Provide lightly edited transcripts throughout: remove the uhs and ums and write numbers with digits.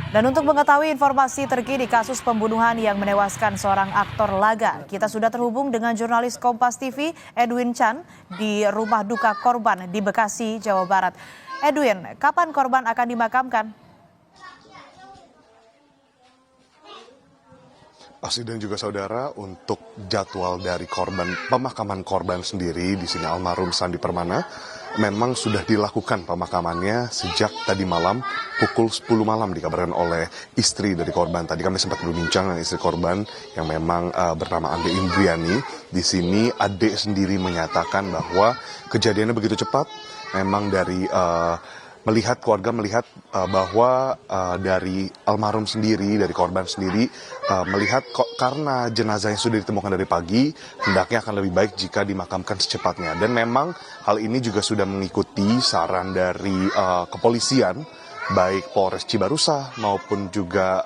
Dan untuk mengetahui informasi terkini kasus pembunuhan yang menewaskan seorang aktor laga, kita sudah terhubung dengan jurnalis Kompas TV Edwin Chan di rumah duka korban di Bekasi, Jawa Barat. Edwin, kapan korban akan dimakamkan? Asli dan juga saudara, untuk jadwal dari pemakaman korban sendiri di sini almarhum Sandi Permana memang sudah dilakukan pemakamannya sejak tadi malam pukul 10 malam dikabarkan oleh istri dari korban. Tadi kami sempat berbincang dengan istri korban yang memang bernama Ade Indriani. Di sini Ade sendiri menyatakan bahwa kejadiannya begitu cepat. Memang dari keluarga melihat bahwa dari almarhum sendiri, dari korban sendiri melihat karena jenazahnya sudah ditemukan dari pagi, hendaknya akan lebih baik jika dimakamkan secepatnya. Dan memang hal ini juga sudah mengikuti saran dari kepolisian, baik Polres Cibarusah maupun juga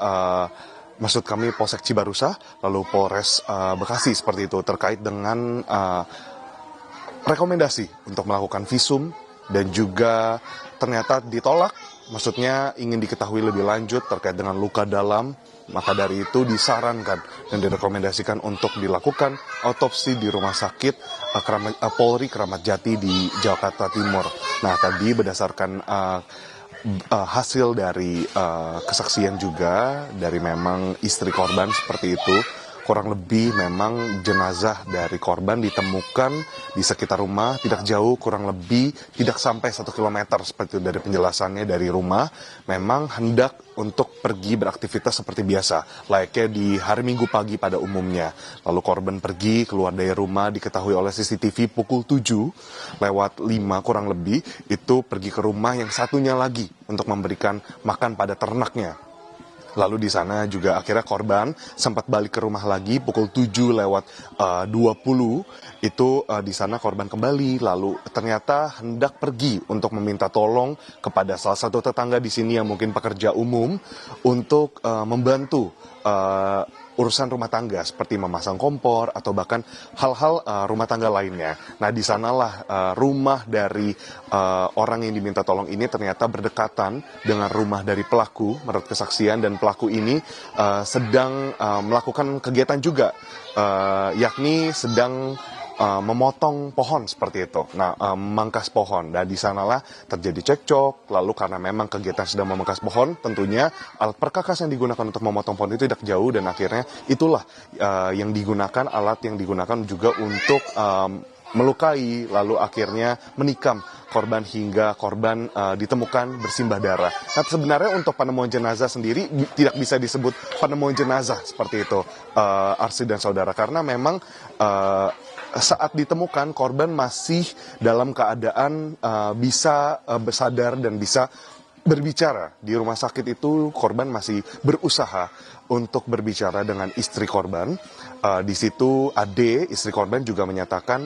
maksud kami Polsek Cibarusah, lalu Polres Bekasi seperti itu, terkait dengan rekomendasi untuk melakukan visum dan juga ternyata ditolak, maksudnya ingin diketahui lebih lanjut terkait dengan luka dalam, maka dari itu disarankan dan direkomendasikan untuk dilakukan otopsi di Rumah Sakit Polri Kramat Jati di Jakarta Timur. Nah, tadi berdasarkan hasil dari kesaksian juga dari memang istri korban seperti itu, kurang lebih memang jenazah dari korban ditemukan di sekitar rumah, tidak jauh, kurang lebih tidak sampai 1 kilometer seperti itu dari penjelasannya dari rumah. Memang hendak untuk pergi beraktivitas seperti biasa, layaknya di hari Minggu pagi pada umumnya. Lalu korban pergi keluar dari rumah, diketahui oleh CCTV pukul 7 lewat 5 kurang lebih, itu pergi ke rumah yang satunya lagi untuk memberikan makan pada ternaknya. Lalu di sana juga akhirnya korban sempat balik ke rumah lagi pukul 7 lewat 20. Itu di sana korban kembali, lalu ternyata hendak pergi untuk meminta tolong kepada salah satu tetangga di sini yang mungkin pekerja umum untuk membantu urusan rumah tangga seperti memasang kompor atau bahkan hal-hal rumah tangga lainnya. Nah, di sanalah rumah dari orang yang diminta tolong ini ternyata berdekatan dengan rumah dari pelaku menurut kesaksian, dan pelaku ini sedang melakukan kegiatan juga, yakni sedang memotong pohon seperti itu. Nah, memangkas pohon. Dan di sanalah terjadi cekcok. Lalu karena memang kegiatan sedang memangkas pohon, tentunya alat perkakas yang digunakan untuk memotong pohon itu tidak jauh, dan akhirnya itulah yang digunakan, alat yang digunakan juga untuk melukai, lalu akhirnya menikam korban hingga korban ditemukan bersimbah darah. Nah, sebenarnya untuk penemuan jenazah sendiri tidak bisa disebut penemuan jenazah seperti itu, Arsi dan saudara, karena memang saat ditemukan korban masih dalam keadaan bisa bersadar dan bisa berbicara. Di rumah sakit itu korban masih berusaha untuk berbicara dengan istri korban. Di situ Ade, istri korban, juga menyatakan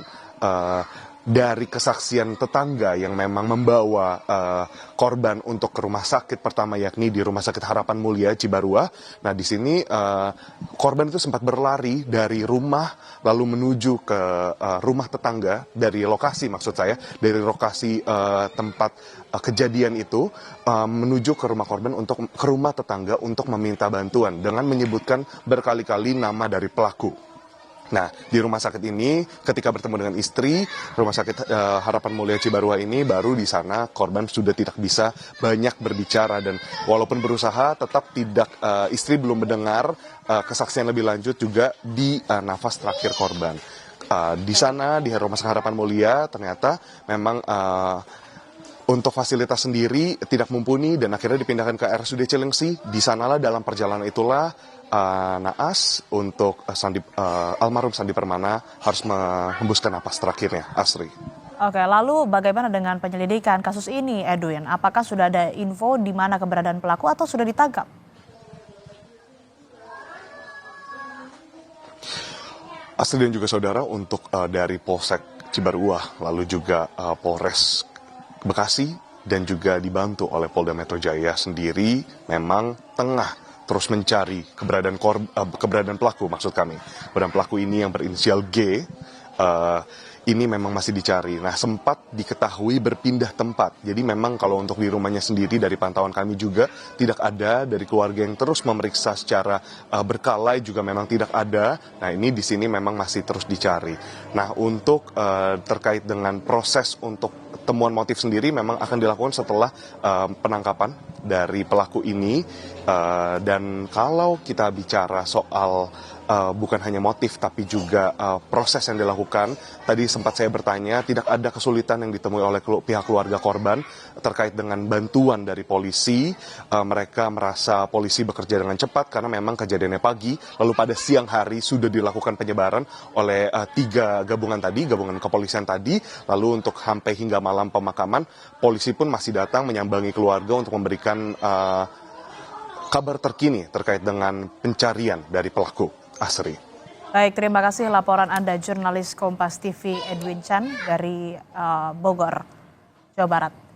dari kesaksian tetangga yang memang membawa korban untuk ke rumah sakit pertama, yakni di Rumah Sakit Harapan Mulia Cibarua. Nah, di sini korban itu sempat berlari dari rumah lalu menuju ke rumah tetangga, dari lokasi, maksud saya dari lokasi tempat kejadian itu, menuju ke rumah korban, untuk ke rumah tetangga untuk meminta bantuan dengan menyebutkan berkali-kali nama dari pelaku. Nah, di rumah sakit ini ketika bertemu dengan istri, Rumah Sakit Harapan Mulia Cibarua ini, baru di sana korban sudah tidak bisa banyak berbicara, dan walaupun berusaha tetap tidak, istri belum mendengar kesaksian lebih lanjut juga di nafas terakhir korban. Di sana di Rumah Sakit Harapan Mulia ternyata memang untuk fasilitas sendiri tidak mumpuni, dan akhirnya dipindahkan ke RSUD Cilengsi. Di sanalah dalam perjalanan itulah naas untuk almarhum Sandi Permana harus menghembuskan napas terakhirnya, Asri. Oke, lalu bagaimana dengan penyelidikan kasus ini, Edwin? Apakah sudah ada info di mana keberadaan pelaku atau sudah ditangkap? Asri dan juga saudara, untuk dari Polsek Cibarua, lalu juga Polres Bekasi, dan juga dibantu oleh Polda Metro Jaya sendiri, memang tengah terus mencari keberadaan pelaku, maksud kami. Keberadaan pelaku ini yang berinisial G, ini memang masih dicari. Nah, sempat diketahui berpindah tempat. Jadi memang kalau untuk di rumahnya sendiri dari pantauan kami juga tidak ada, dari keluarga yang terus memeriksa secara berkala juga memang tidak ada. Nah, ini di sini memang masih terus dicari. Nah, untuk terkait dengan proses untuk temuan motif sendiri memang akan dilakukan setelah penangkapan dari pelaku ini. Dan kalau kita bicara soal bukan hanya motif tapi juga proses yang dilakukan, tadi sempat saya bertanya, tidak ada kesulitan yang ditemui oleh pihak keluarga korban terkait dengan bantuan dari polisi. Mereka merasa polisi bekerja dengan cepat karena memang kejadiannya pagi, lalu pada siang hari sudah dilakukan penyebaran oleh 3 gabungan tadi, gabungan kepolisian tadi, lalu untuk sampai hingga malam pemakaman, polisi pun masih datang menyambangi keluarga untuk memberikan kabar terkini terkait dengan pencarian dari pelaku. Asri. Baik, terima kasih laporan Anda jurnalis Kompas TV Edwin Chan dari Bogor, Jawa Barat.